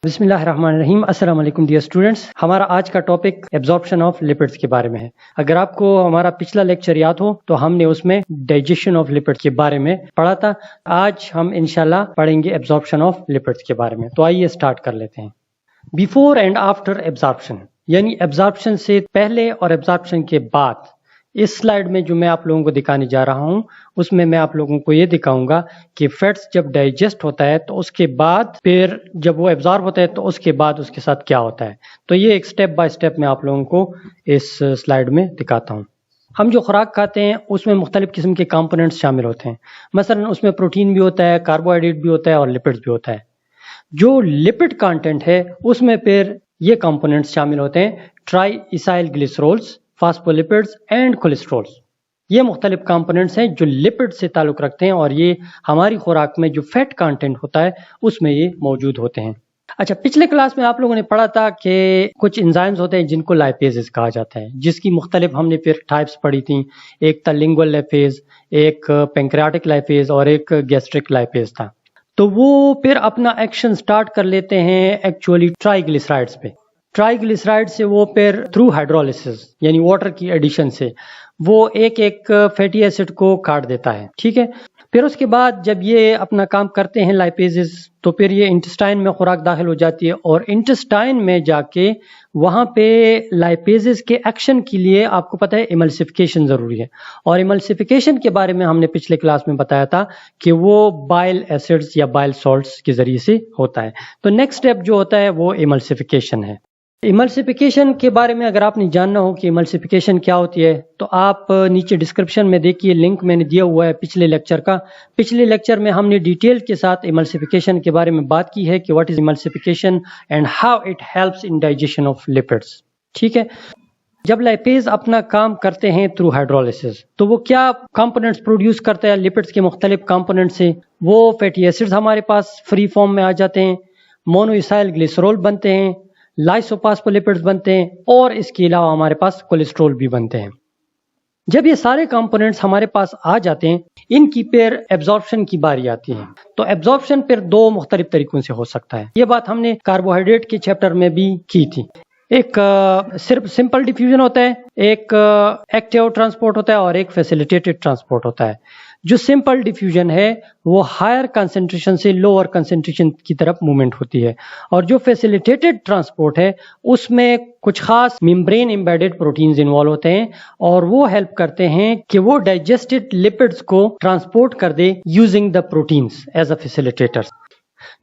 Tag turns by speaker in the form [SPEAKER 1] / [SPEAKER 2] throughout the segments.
[SPEAKER 1] बिस्मिल्लाहिर्रहमानिर्रहीम। अस्सलाम वालेकुम डियर स्टूडेंट्स। हमारा आज का टॉपिक एब्जॉर्प्शन ऑफ लिपिड्स के बारे में है। अगर आपको हमारा पिछला लेक्चर याद हो तो हमने उसमें डाइजेशन ऑफ लिपिड्स के बारे में पढ़ा था। आज हम इंशाल्लाह पढ़ेंगे एब्जॉर्प्शन ऑफ लिपिड्स के बारे में। तो आइए स्टार्ट कर लेते हैं। बिफोर एंड आफ्टर एब्जॉर्प्शन, यानी एब्जॉर्प्शन से पहले और एब्जॉर्प्शन के बाद, इस स्लाइड में जो मैं आप लोगों को दिखाने जा रहा हूं उसमें मैं आप लोगों को ये दिखाऊंगा कि फैट्स जब डाइजेस्ट होता है तो उसके बाद फिर जब वो एब्जॉर्ब होता है तो उसके बाद उसके साथ क्या होता है। तो ये एक स्टेप बाय स्टेप मैं आप लोगों को इस स्लाइड में दिखाता हूँ। हम जो खुराक खाते हैं उसमें मुख्तलिफ किस्म के कंपोनेंट्स शामिल होते हैं। मसलन उसमें प्रोटीन भी होता है, कार्बोहाइड्रेट भी होता है और लिपिड्स भी होता है। जो लिपिड कंटेंट है उसमें फिर ये कंपोनेंट्स शामिल होते हैं: triacylglycerols, phospholipids and cholesterols. ये मुख्तलिफ कंपोनेंट्स हैं जो लिपिड से ताल्लुक़ रखते हैं और ये हमारी खुराक में जो फैट कंटेंट होता है उसमें ये मौजूद होते हैं। अच्छा, पिछले क्लास में आप लोगों ने पढ़ा था कि कुछ एंजाइम्स होते हैं जिनको लाइपेजेस कहा जाता है, जिसकी मुख्तलिफ हमने फिर टाइप्स पढ़ी थी। एक था लिंगुअल लाइपेज, एक पैंक्रियाटिक लाइपेज और एक गैस्ट्रिक लाइपेज था। तो वो फिर अपना एक्शन स्टार्ट कर लेते हैं एक्चुअली ट्राइग्लिसराइड्स पे। ट्राइग्लिसराइड से वो फिर थ्रू हाइड्रोलिसिस यानी वाटर की एडिशन से वो एक एक फैटी एसिड को काट देता है। ठीक है, फिर उसके बाद जब ये अपना काम करते हैं लाइपेजेस तो फिर ये इंटेस्टाइन में खुराक दाखिल हो जाती है और इंटेस्टाइन में जाके वहाँ पे लाइपेजेस के एक्शन के लिए आपको पता है इमल्सिफिकेशन ज़रूरी है। और इमल्सिफिकेशन के बारे में हमने पिछले क्लास में बताया था कि वो बाइल एसिड्स या बाइल सॉल्ट्स के ज़रिए से होता है। तो नेक्स्ट स्टेप जो होता है वो इमल्सिफिकेशन है। इमल्सिफिकेशन के बारे में अगर आपने जानना हो कि इमल्सिफिकेशन क्या होती है तो आप नीचे डिस्क्रिप्शन में देखिए, लिंक मैंने दिया हुआ है पिछले लेक्चर का। पिछले लेक्चर में हमने डिटेल के साथ इमल्सिफिकेशन के बारे में बात की है कि what is emulsification and how it helps in digestion of lipids. ठीक है, जब लाइपेज अपना काम करते हैं थ्रू हाइड्रोलिसिस तो वो क्या कंपोनेंट्स प्रोड्यूस करता है लिपिड्स के मुख्तलिफ कंपोनेंट्स से। वो फैटी एसिड्स हमारे पास फ्री फॉर्म में आ जाते हैं, मोनोइसाइल ग्लिसरॉल बनते हैं, लाइसोफॉस्फोलिपिड्स बनते हैं और इसके अलावा हमारे पास कोलेस्ट्रॉल भी बनते हैं। जब ये सारे कंपोनेंट्स हमारे पास आ जाते हैं इनकी फिर एब्जॉर्प्शन की बारी आती है। तो एब्जॉर्प्शन फिर दो मुख्तलिफ तरीकों से हो सकता है। ये बात हमने कार्बोहाइड्रेट के चैप्टर में भी की थी। एक सिर्फ सिंपल डिफ्यूजन होता है, एक एक्टिव ट्रांसपोर्ट होता है और एक फैसिलिटेटेड ट्रांसपोर्ट होता है। जो सिंपल डिफ्यूजन है वो हायर कंसंट्रेशन से लोअर कंसंट्रेशन की तरफ मूवमेंट होती है और जो फैसिलिटेटेड ट्रांसपोर्ट है उसमें कुछ खास मेम्ब्रेन एम्बेडेड प्रोटीन्स इन्वॉल्व होते हैं और वो हेल्प करते हैं कि वो डाइजेस्टेड लिपिड्स को ट्रांसपोर्ट कर दे using the proteins as a facilitators.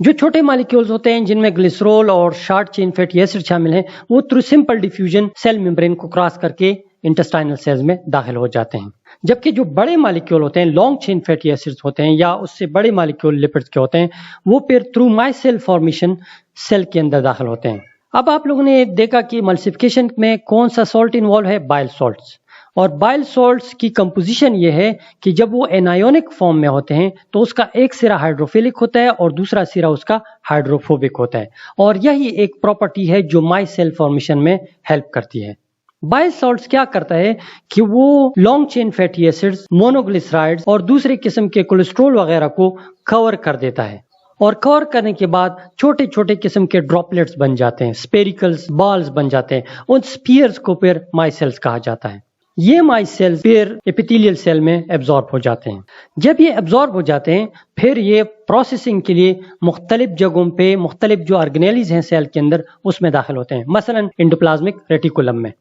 [SPEAKER 1] जो छोटे मॉलिक्यूल्स होते हैं जिनमें ग्लिसरॉल और शॉर्ट चेन फैटी एसिड शामिल हैं वो through simple diffusion cell membrane को क्रॉस करके इंटेस्टाइनल सेल्स में दाखिल हो जाते हैं। जबकि जो बड़े मॉलिक्यूल होते हैं, लॉन्ग चेन फैटी एसिड्स होते हैं या उससे बड़े मॉलिक्यूल लिपिड्स के होते हैं, वो फिर थ्रू माइसेल फॉर्मेशन सेल के अंदर दाखिल होते हैं। अब आप लोगों ने देखा कि इमल्सिफिकेशन में कौन सा सॉल्ट इन्वॉल्व है, बाइल सॉल्ट्स। और बाइल सॉल्ट्स की कंपोजिशन ये है कि जब वो एनायोनिक फॉर्म में होते हैं तो उसका एक सिरा हाइड्रोफिलिक होता है और दूसरा सिरा उसका हाइड्रोफोबिक होता है और यही एक प्रॉपर्टी है जो माइसेल फॉर्मेशन में हेल्प करती है। बाइल सॉल्ट्स क्या करता है कि वो long chain fatty acids, monoglycerides और दूसरे किस्म के कोलेस्ट्रॉल वगैरह को कवर कर देता है और कवर करने के बाद छोटे छोटे किस्म के ड्रॉपलेट्स बन जाते हैं, स्पेरिकल्स बॉल्स बन जाते हैं। उन स्पीयर्स को फिर माइसेल्स कहा जाता है। ये माइसेल्स फिर एपिथेलियल सेल में एब्जॉर्ब हो जाते हैं। जब ये एब्जॉर्ब हो जाते हैं फिर ये प्रोसेसिंग के लिए मुख्तलिफ जगहों पे मुख्तलिफ जो ऑर्गेनेलीज हैं सेल के अंदर उसमें दाखिल होते हैं। मसलन एंडोप्लाज्मिक रेटिकुलम में।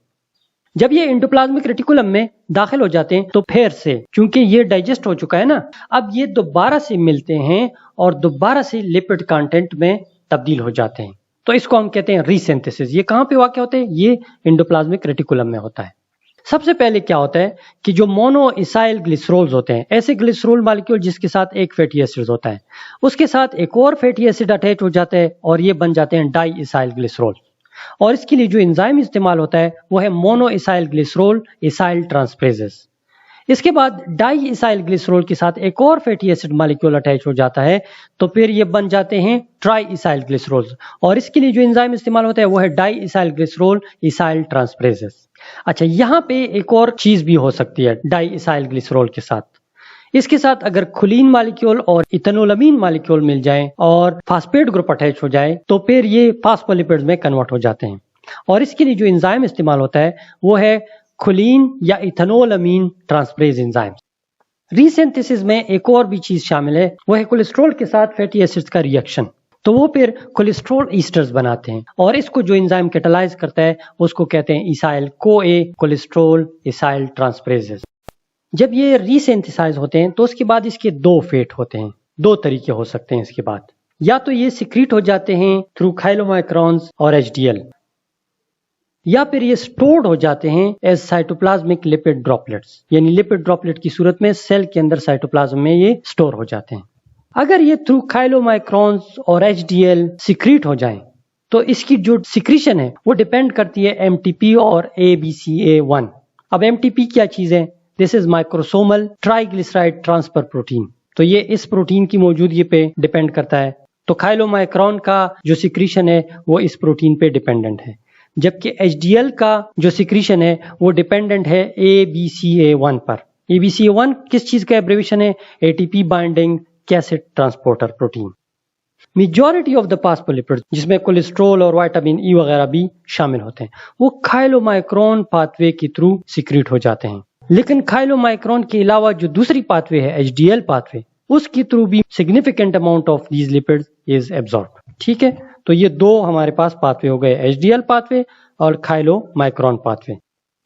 [SPEAKER 1] जब ये एंडोप्लाज्मिक रेटिकुलम में दाखिल हो जाते हैं तो फिर से चूंकि ये डाइजेस्ट हो चुका है ना, अब ये दोबारा से मिलते हैं और दोबारा से लिपिड कंटेंट में तब्दील हो जाते हैं। तो इसको हम कहते हैं रीसिंथेसिस। ये कहाँ पे वाक़ होते हैं? ये एंडोप्लाज्मिक रेटिकुलम में होता है। सबसे पहले क्या होता है कि जो मोनोइसाइल ग्लिसरॉल्स होते हैं, ऐसे ग्लिसरॉल मॉलिक्यूल जिसके साथ एक फैटी एसिड होता है, उसके साथ एक और फैटी एसिड अटैच हो जाता है और ये बन जाते हैं डाई इसाइल ग्लिसरॉल। और इसके लिए जो एंजाइम इस्तेमाल होता है वो है मोनोइसाइल ग्लिसरॉल इसाइल ट्रांसफरेजेस। इसके बाद डाई इसाइल ग्लिसरॉल के साथ एक और फैटी एसिड मॉलिक्यूल अटैच हो जाता है तो फिर ये बन जाते हैं ट्राई इसाइल ग्लिसरॉल और इसके लिए जो एंजाइम इस्तेमाल होता है वो है डाई इसाइल ग्लिसरॉल इसाइल ट्रांसफरेजेस। अच्छा, यहाँ पे एक और चीज भी हो सकती है डाई इसाइल ग्लिसरॉल के साथ। इसके साथ अगर खुलीन मालिक्यूल और इथेनोलामीन मालिक्यूल मिल जाएं और फास्फेट ग्रुप अटैच हो जाए तो फिर ये फास्फोलिपिड्स में कन्वर्ट हो जाते हैं। और इसके लिए जो एंजाइम इस्तेमाल होता है वो है खुलीन या इथेनोलामीन ट्रांसफरेज एंजाइम। रीसिंथेसिस में एक और भी चीज शामिल है, वो है कोलेस्ट्रॉल के साथ फैटी एसिड्स का रिएक्शन। तो वो फिर कोलेस्ट्रॉल ईस्टर्स बनाते हैं और इसको जो एंजाइम कैटालाइज करता है उसको कहते हैं इसाइल कोए कोलेस्ट्रॉल इसाइल ट्रांसफरेजेस। जब ये रीसिंथेसाइज होते हैं तो उसके बाद इसके दो फेट होते हैं, दो तरीके हो सकते हैं इसके बाद। या तो ये सिक्रीट हो जाते हैं थ्रू खाइलोमाइक्रॉन्स और HDL, या फिर ये स्टोर्ड हो जाते हैं एज साइटोप्लाज्मिक लिपिड ड्रॉपलेट्स, यानी लिपिड ड्रॉपलेट की सूरत में सेल के अंदर साइटोप्लाज्म में ये स्टोर हो जाते हैं। अगर ये थ्रू खाइलोमाइक्रॉन्स और HDL सिक्रीट हो जाएं तो इसकी जो सिक्रीशन है वो डिपेंड करती है MTP और ABCA1। अब MTP क्या चीज है? This is microsomal triglyceride transfer protein. तो ये इस प्रोटीन की मौजूदगी पे डिपेंड करता है। तो खाइलोमाइक्रॉन का जो सिक्रीशन है वो इस प्रोटीन पे डिपेंडेंट है, जबकि HDL का जो सिक्रीशन है वो डिपेंडेंट है ABCA1 पर। ABCA1 किस चीज का एब्रीविएशन है? ATP binding cassette transporter protein. Majority of the phospholipids, जिसमें कोलेस्ट्रॉल और विटामिन ई वगैरह भी शामिल होते हैं, वो खाइलोमाइक्रॉन पाथवे के थ्रू सिक्रीट हो जाते हैं। लेकिन खाइलोमाइक्रॉन के अलावा जो दूसरी पाथवे है HDL पाथवे, उसके थ्रू भी significant amount of these lipids is absorbed. ठीक है, तो ये दो हमारे पास पाथवे हो गए, HDL पाथवे और खाइलोमाइक्रॉन पाथवे।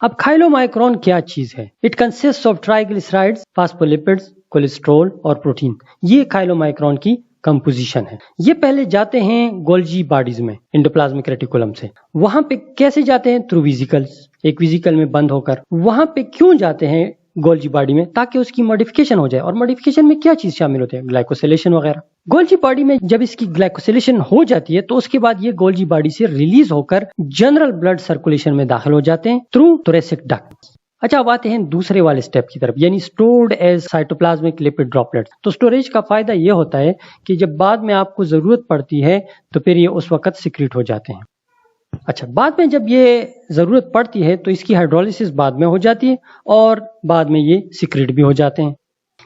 [SPEAKER 1] अब खाइलोमाइक्रॉन क्या चीज है? It consist of triglycerides, phospholipids, cholesterol और प्रोटीन। ये खाइलोमाइक्रॉन की कंपोजिशन है। ये पहले जाते हैं गोल्जी बॉडीज में एंडोप्लाज्मिक रेटिकुलम से। वहां पे कैसे जाते हैं? थ्रू वेसिकल्स, एक वेसिकल में बंद होकर। वहां पे क्यों जाते हैं गोल्जी बॉडी में? ताकि उसकी मॉडिफिकेशन हो जाए। और मॉडिफिकेशन में क्या चीज शामिल होती है? ग्लाइकोसिलेशन वगैरह। गोल्जी बॉडी में जब इसकी ग्लाइकोसिलेशन हो जाती है तो उसके बाद ये गोल्जी बॉडी से रिलीज होकर जनरल ब्लड सर्कुलेशन में दाखिल हो जाते हैं थ्रू थोरेसिक डक्ट। अच्छा, अब आते हैं दूसरे वाले स्टेप की तरफ, यानी stored as cytoplasmic lipid droplets. तो स्टोरेज का फायदा ये होता है कि जब बाद में आपको जरूरत पड़ती है तो फिर ये उस वक्त सिक्रीट हो जाते हैं। अच्छा, बाद में जब ये जरूरत पड़ती है तो इसकी हाइड्रोलिसिस बाद में हो जाती है और बाद में ये सिक्रीट भी हो जाते हैं।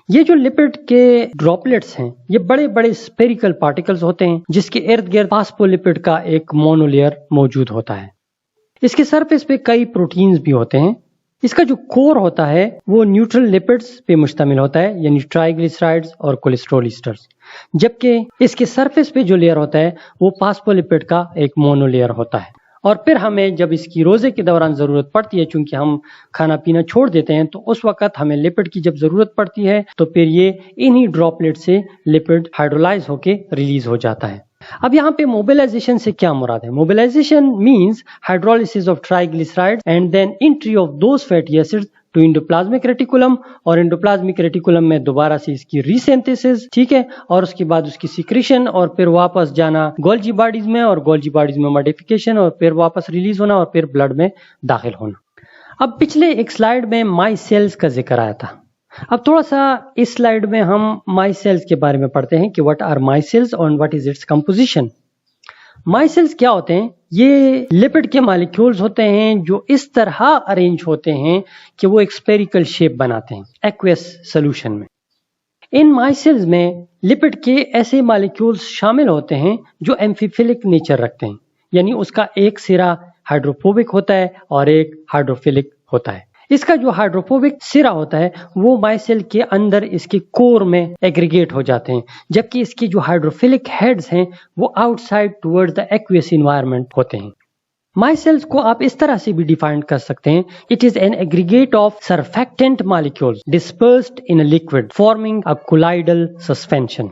[SPEAKER 1] ये जो लिपिड के ड्रॉपलेट्स हैं ये बड़े बड़े स्फेरिकल पार्टिकल्स होते हैं जिसके इर्द गिर्द फास्फोलिपिड का एक मोनोलेयर मौजूद होता है। इसके सरफेस पे कई प्रोटीन्स भी होते हैं। इसका जो कोर होता है वो न्यूट्रल लिपिड्स पे मुश्तमिल होता है, यानी ट्राइग्लिसराइड्स और कोलेस्ट्रॉल ईस्टर्स, जबकि इसके सरफेस पे जो लेयर होता है वो फास्फोलिपिड का एक मोनोलेयर होता है। और फिर हमें जब इसकी रोजे के दौरान जरूरत पड़ती है, चूंकि हम खाना पीना छोड़ देते हैं, तो उस वक्त हमें लिपिड की जब जरूरत पड़ती है तो फिर ये इन्हीं ड्रॉपलेट से लिपिड हाइड्रोलाइज होके रिलीज हो जाता है। अब यहाँ पे मोबिलाइजेशन से क्या मुराद है? Mobilisation means hydrolysis of triglycerides and then entry of those fatty acids to endoplasmic reticulum, और एंडोप्लाज्मिक रेटिकुलम में दोबारा से इसकी रीसिंथेसिस, ठीक है, और उसके बाद उसकी सिक्रीशन और फिर वापस जाना गोल्जी बॉडीज में, और गोल्जी बॉडीज में मॉडिफिकेशन और फिर वापस रिलीज होना और फिर ब्लड में दाखिल होना। अब पिछले एक स्लाइड में माई सेल्स का जिक्र आया था। अब थोड़ा सा इस स्लाइड में हम माई सेल्स के बारे में पढ़ते हैं कि व्हाट आर माई सेल्स और what is its composition. Micelles क्या होते हैं? ये लिपिड के मॉलिक्यूल्स होते हैं जो इस तरह अरेंज होते हैं कि वो एक स्फेरिकल शेप बनाते हैं एक्वेस सॉल्यूशन में। इन माई सेल्स में लिपिड के ऐसे मॉलिक्यूल्स शामिल होते हैं जो एम्फीफिलिक नेचर रखते हैं, यानी उसका एक सिरा हाइड्रोफोबिक होता है और एक हाइड्रोफिलिक होता है। इसका जो हाइड्रोफोबिक सिरा होता है वो माइसेल के अंदर इसके कोर में एग्रीगेट हो जाते हैं, जबकि इसके जो हाइड्रोफिलिक हेड्स हैं वो outside towards the aqueous environment होते हैं। माइसेल्स को आप इस तरह से भी डिफाइन कर सकते हैं, it is an aggregate of surfactant molecules dispersed in a liquid forming a colloidal suspension.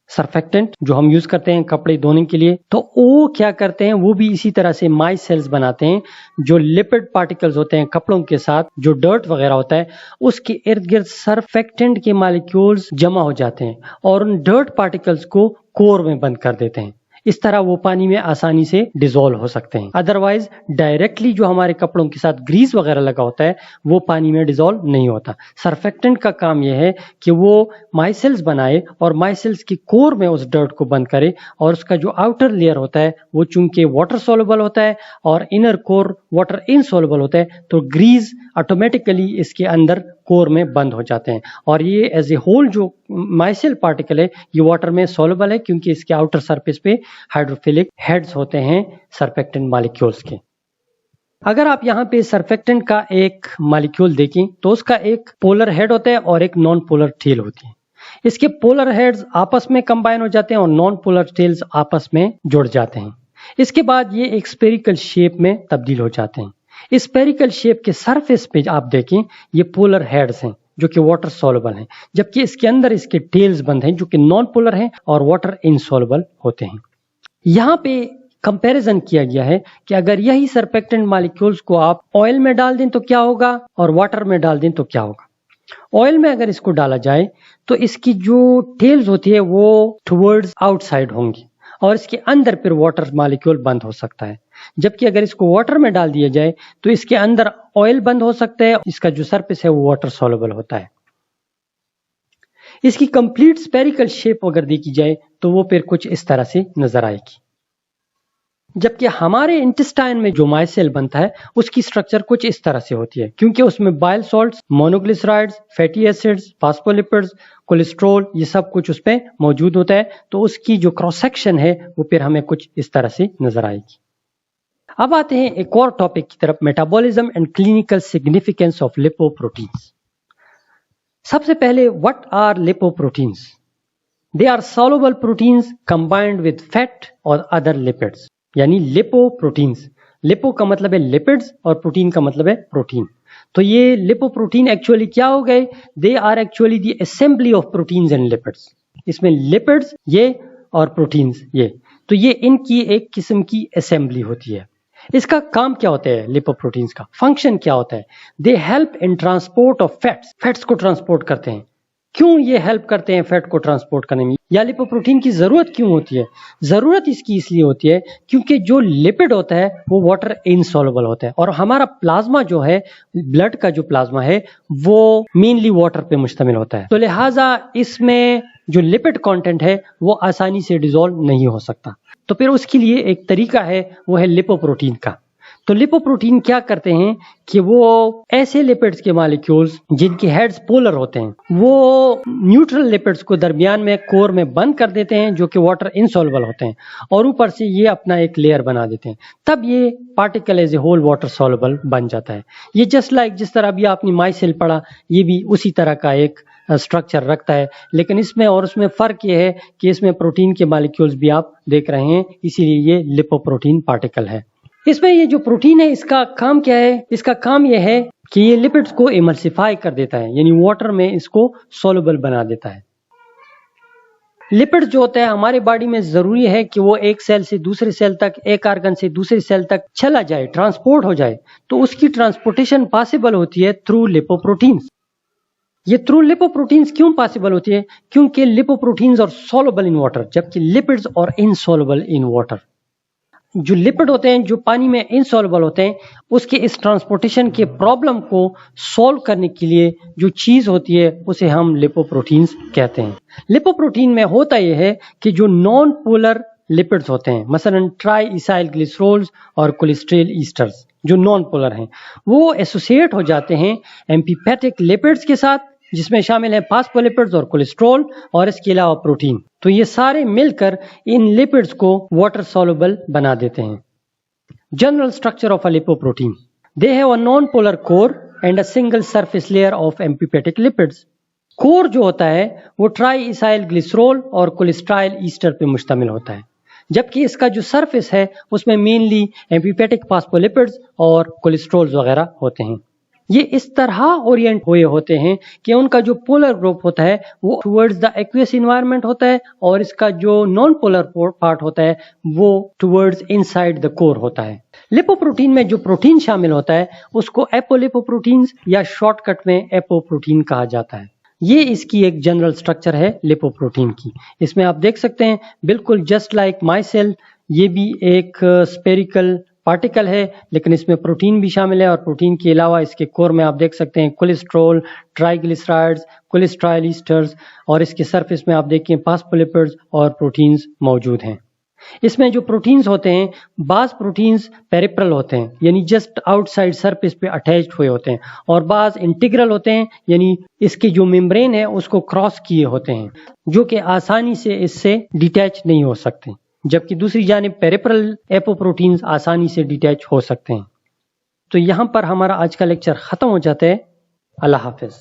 [SPEAKER 1] Surfactant जो हम यूज करते हैं कपड़े धोने के लिए, तो वो क्या करते हैं, वो भी इसी तरह से माई सेल्स बनाते हैं। जो लिपिड पार्टिकल्स होते हैं कपड़ों के साथ, जो डर्ट वगैरह होता है, उसके इर्द गिर्द सरफेक्टेंट के मॉलिक्यूल्स जमा हो जाते हैं और उन डर्ट पार्टिकल्स को कोर में बंद कर देते हैं। इस तरह वो पानी में आसानी से डिसॉल्व हो सकते हैं। अदरवाइज डायरेक्टली जो हमारे कपड़ों के साथ ग्रीस वगैरह लगा होता है वो पानी में डिसॉल्व नहीं होता। सरफेक्टेंट का काम यह है कि वो माइसेल्स बनाए और माइसेल्स की कोर में उस डर्ट को बंद करे, और उसका जो आउटर लेयर होता है वो चूंकि वाटर सोल्युबल होता है और इनर कोर वाटर इनसोल्युबल होता है, तो ग्रीस ऑटोमेटिकली इसके अंदर कोर में बंद हो जाते हैं। और ये एज ए होल जो माइसेल पार्टिकल है ये वाटर में सॉल्युबल है, क्योंकि इसके आउटर सरफेस पे हाइड्रोफिलिक हेड्स होते हैं सरफेक्टेंट मॉलिक्यूल्स के। अगर आप यहाँ पे सरफेक्टेंट का एक मॉलिक्यूल देखें तो उसका एक पोलर हेड होता है और एक नॉन पोलर टेल होती है। इसके पोलर हेड्स आपस में कंबाइन हो जाते हैं और नॉन पोलर टेल्स आपस में जुड़ जाते हैं। इसके बाद ये एक स्पेरिकल शेप में तब्दील हो जाते हैं। इस स्पेरिकल शेप के सरफेस पे आप देखें ये पोलर हेड्स हैं जो कि वाटर सॉल्युबल हैं, जबकि इसके अंदर इसके टेल्स बंद हैं जो कि नॉन पोलर हैं और वाटर इनसॉल्युबल होते हैं। यहाँ पे कंपैरिजन किया गया है कि अगर यही सरफेक्टेंट मॉलिक्यूल्स को आप ऑयल में डाल दें तो क्या होगा और वाटर में डाल दें तो क्या होगा। ऑयल में अगर इसको डाला जाए तो इसकी जो टेल्स होती है वो टुवर्ड्स आउटसाइड होंगी और इसके अंदर फिर वाटर मॉलिक्यूल बंद हो सकता है, जबकि अगर इसको वाटर में डाल दिया जाए तो इसके अंदर ऑयल बंद हो सकता है, इसका जो सरफेस है वो वाटर सॉल्युबल होता है। इसकी कंप्लीट स्पेरिकल शेप अगर देखी जाए तो वो फिर कुछ इस तरह से नजर आएगी। जबकि हमारे इंटेस्टाइन में जो माइसेल बनता है उसकी स्ट्रक्चर कुछ इस तरह से होती है, क्योंकि उसमें bile salts, monoglycerides, fatty acids, phospholipids, cholesterol ये सब कुछ उस पे मौजूद होता है। तो उसकी जो क्रॉस सेक्शन है वो फिर हमें कुछ इस तरह से नजर आएगी। अब आते हैं एक और टॉपिक की तरफ, metabolism and clinical significance of lipoproteins. सबसे पहले what are lipoproteins? They are soluble proteins combined with fat और अदर लिपिड्स, यानी लिपोप्रोटीन्स। लिपो का मतलब है लिपिड्स और प्रोटीन का मतलब है प्रोटीन। तो ये लिपोप्रोटीन एक्चुअली क्या हो गए? They are actually the assembly of proteins and lipids. इसमें लिपिड्स ये और प्रोटीन्स ये, तो ये इनकी एक किस्म की असेंबली होती है। इसका काम क्या होता है? लिपोप्रोटीन्स का फंक्शन क्या होता है? They help in transport of fats, fats को ट्रांसपोर्ट करते हैं। क्यों ये हेल्प करते हैं फैट को ट्रांसपोर्ट करने में, या लिपोप्रोटीन की जरूरत क्यों होती है? जरूरत इसकी इसलिए होती है क्योंकि जो लिपिड होता है वो वाटर इनसॉल्युबल होता है और हमारा प्लाज्मा जो है, ब्लड का जो प्लाज्मा है वो मेनली वाटर पे मुश्तमिल होता है। तो लिहाजा इसमें जो लिपिड कंटेंट है वो आसानी से डिसॉल्व नहीं हो सकता। तो फिर उसके लिए एक तरीका है, वो है लिपोप्रोटीन का। तो लिपोप्रोटीन क्या करते हैं कि वो ऐसे लिपिड्स के मॉलिक्यूल्स जिनके हेड्स पोलर होते हैं वो न्यूट्रल लिपिड्स को दरमियान में कोर में बंद कर देते हैं जो कि वाटर इनसॉल्युबल होते हैं, और ऊपर से ये अपना एक लेयर बना देते हैं। तब ये particle as a whole water soluble बन जाता है। ये जस्ट लाइक जिस तरह अभी आपने माइसेल पढ़ा, ये भी उसी तरह का एक स्ट्रक्चर रखता है, लेकिन इसमें और उसमें फर्क ये है कि इसमें प्रोटीन के मॉलिक्यूल्स भी आप देख रहे हैं, इसीलिए ये लिपोप्रोटीन पार्टिकल है। इसमें ये जो प्रोटीन है इसका काम क्या है? इसका काम ये है कि ये लिपिड्स को इमल्सिफाई कर देता है, यानी वाटर में इसको सॉल्युबल बना देता है। लिपिड्स जो होता है हमारे बॉडी में जरूरी है कि वो एक सेल से दूसरे सेल तक, एक ऑर्गन से दूसरे सेल तक चला जाए, ट्रांसपोर्ट हो जाए। तो उसकी ट्रांसपोर्टेशन पॉसिबल होती है थ्रू लिपोप्रोटीन्स। ये थ्रू लिपोप्रोटीन्स क्यों पॉसिबल होती है? क्योंकि lipoproteins are soluble in water, जबकि lipids are insoluble in water. जो लिपिड होते हैं जो पानी में इनसॉल्युबल होते हैं, उसके इस ट्रांसपोर्टेशन के प्रॉब्लम को सॉल्व करने के लिए जो चीज होती है उसे हम लिपोप्रोटीन्स कहते हैं। लिपोप्रोटीन में होता यह है कि जो नॉन पोलर लिपिड्स होते हैं, मसलन ट्राई इसाइल ग्लिसरोल्स और कोलेस्ट्रॉल ईस्टर्स जो नॉन पोलर हैं, वो एसोसिएट हो जाते हैं एम्फीपैथिक लिपिड्स के साथ, जिसमें शामिल है फास्फोलिपिड्स और कोलेस्ट्रॉल और इसके अलावा प्रोटीन। तो ये सारे मिलकर इन लिपिड्स को वाटर सॉल्युबल बना देते हैं। General structure of a lipoprotein: they have a non polar core and a single surface layer of amphipathic lipids. Core जो होता है वो ट्राई इसाइल ग्लिसरोल और कोलेस्ट्रॉल ईस्टर पे मुश्तमिल होता है, जबकि इसका जो सरफेस है उसमें मेनली एम्फीपैथिक फास्फोलिपिड्स और कोलेस्ट्रॉल वगैरह होते हैं। ये इस तरह ओरिएंट हुए होते हैं कि उनका जो पोलर ग्रुप होता है वो टुवर्ड्स द एक्वियस एनवायरनमेंट होता है और इसका जो नॉन पोलर पार्ट होता है वो टुवर्ड्स इनसाइड द कोर होता है। लिपोप्रोटीन में जो प्रोटीन शामिल होता है उसको एपोलिपोप्रोटीन्स या शॉर्टकट में एपोप्रोटीन कहा जाता है। ये इसकी एक जनरल स्ट्रक्चर है लिपोप्रोटीन की। इसमें आप देख सकते हैं बिल्कुल जस्ट लाइक माई सेल, ये भी एक स्पेरिकल पार्टिकल है, लेकिन इसमें प्रोटीन भी शामिल है और प्रोटीन के अलावा इसके कोर में आप देख सकते हैं कोलेस्ट्रॉल, ट्राइग्लिसराइड्स, कोलेस्ट्रॉल ईस्टर्स और इसके सरफेस में आप देखिए फास्फोलिपिड्स और प्रोटीन्स मौजूद हैं। इसमें जो प्रोटीन्स होते हैं, बाज प्रोटीन्स पेरिफेरल होते हैं यानी जस्ट आउटसाइड सरफेस पे अटैच्ड हुए होते हैं, और बाज इंटीग्रल होते हैं यानी इसकी जो मेम्ब्रेन है उसको क्रॉस किए होते हैं, जो कि आसानी से इससे डिटैच नहीं हो सकते, जबकि दूसरी जानिब पेरिफेरल एपोप्रोटीन्स आसानी से डिटैच हो सकते हैं। तो यहाँ पर हमारा आज का लेक्चर खत्म हो जाता है। अल्लाह हाफिज।